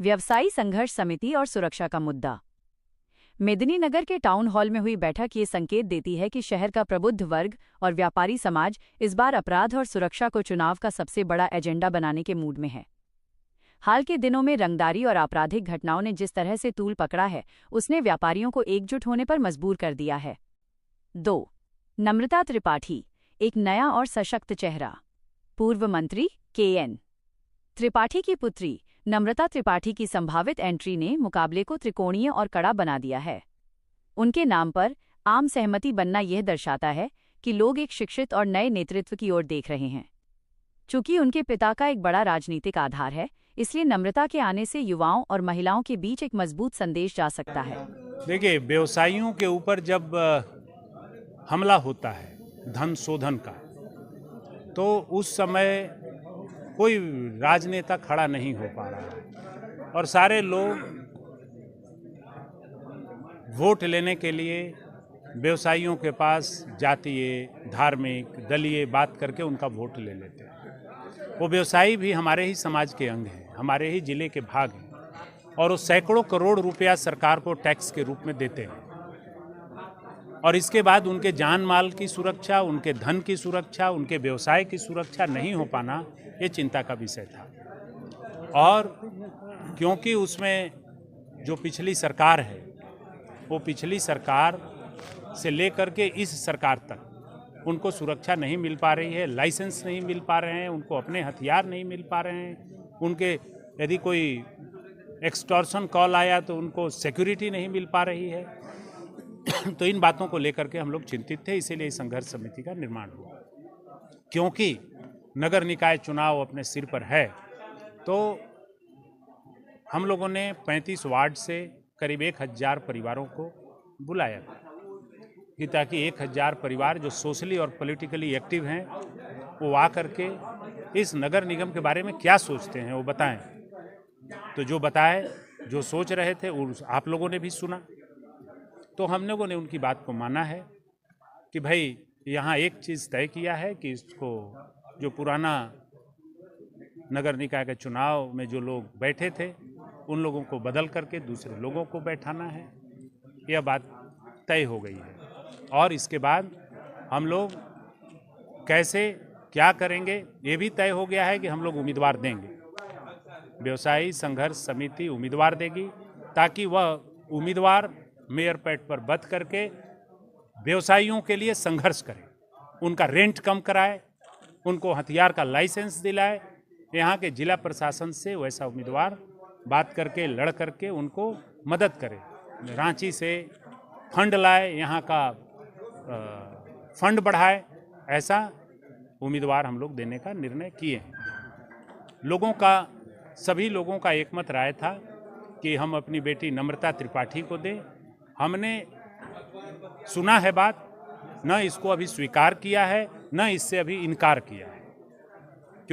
व्यवसायी संघर्ष समिति और सुरक्षा का मुद्दा। मेदिनीनगर के टाउन हॉल में हुई बैठक ये संकेत देती है कि शहर का प्रबुद्ध वर्ग और व्यापारी समाज इस बार अपराध और सुरक्षा को चुनाव का सबसे बड़ा एजेंडा बनाने के मूड में है। हाल के दिनों में रंगदारी और आपराधिक घटनाओं ने जिस तरह से तूल पकड़ा है, उसने व्यापारियों को एकजुट होने पर मजबूर कर दिया है। 2. नम्रता त्रिपाठी, एक नया और सशक्त चेहरा। पूर्व मंत्री KN त्रिपाठी की पुत्री नम्रता त्रिपाठी की संभावित एंट्री ने मुकाबले को त्रिकोणीय और कड़ा बना दिया है। उनके नाम पर आम सहमति बनना यह दर्शाता है कि लोग एक शिक्षित और नए नेतृत्व की ओर देख रहे हैं। चूंकि उनके पिता का एक बड़ा राजनीतिक आधार है, इसलिए नम्रता के आने से युवाओं और महिलाओं के बीच एक मजबूत संदेश जा सकता है। देखिए, व्यवसायियों के ऊपर जब हमला होता है धन शोधन का, तो उस समय कोई राजनेता खड़ा नहीं हो पा रहा है और सारे लोग वोट लेने के लिए व्यवसायियों के पास जातीय, धार्मिक, दलीय बात करके उनका वोट ले लेते हैं। वो व्यवसायी भी हमारे ही समाज के अंग हैं, हमारे ही जिले के भाग हैं और वो सैकड़ों करोड़ रुपया सरकार को टैक्स के रूप में देते हैं। और इसके बाद उनके जान माल की सुरक्षा, उनके धन की सुरक्षा, उनके व्यवसाय की सुरक्षा नहीं हो पाना, ये चिंता का विषय था। और क्योंकि उसमें जो पिछली सरकार है, वो पिछली सरकार से लेकर के इस सरकार तक उनको सुरक्षा नहीं मिल पा रही है, लाइसेंस नहीं मिल पा रहे हैं, उनको अपने हथियार नहीं मिल पा रहे हैं, उनके यदि कोई एक्सटॉर्शन कॉल आया तो उनको सिक्योरिटी नहीं मिल पा रही है। तो इन बातों को लेकर के हम लोग चिंतित थे, इसीलिए इस संघर्ष समिति का निर्माण हुआ। क्योंकि नगर निकाय चुनाव अपने सिर पर है, तो हम लोगों ने 35 वार्ड से करीब 1000 परिवारों को बुलाया कि ताकि 1000 परिवार जो सोशली और पॉलिटिकली एक्टिव हैं, वो आ करके इस नगर निगम के बारे में क्या सोचते हैं वो बताएं। तो जो बताए, जो सोच रहे थे, आप लोगों ने भी सुना। तो हम लोगों ने उनकी बात को माना है कि भाई यहाँ एक चीज़ तय किया है कि इसको जो पुराना नगर निकाय के चुनाव में जो लोग बैठे थे, उन लोगों को बदल करके दूसरे लोगों को बैठाना है। यह बात तय हो गई है और इसके बाद हम लोग कैसे क्या करेंगे ये भी तय हो गया है कि हम लोग उम्मीदवार देंगे। व्यवसायी संघर्ष समिति उम्मीदवार देगी ताकि वह उम्मीदवार मेयर पैड पर बध करके व्यवसायियों के लिए संघर्ष करे, उनका रेंट कम कराए, उनको हथियार का लाइसेंस दिलाए। यहाँ के जिला प्रशासन से वैसा उम्मीदवार बात करके लड़ करके उनको मदद करे, रांची से फंड लाए, यहाँ का फंड बढ़ाए। ऐसा उम्मीदवार हम लोग देने का निर्णय किए। सभी लोगों का एकमत राय था कि हम अपनी बेटी नम्रता त्रिपाठी को दें। हमने सुना है बात, न इसको अभी स्वीकार किया है, न इससे अभी इनकार किया है।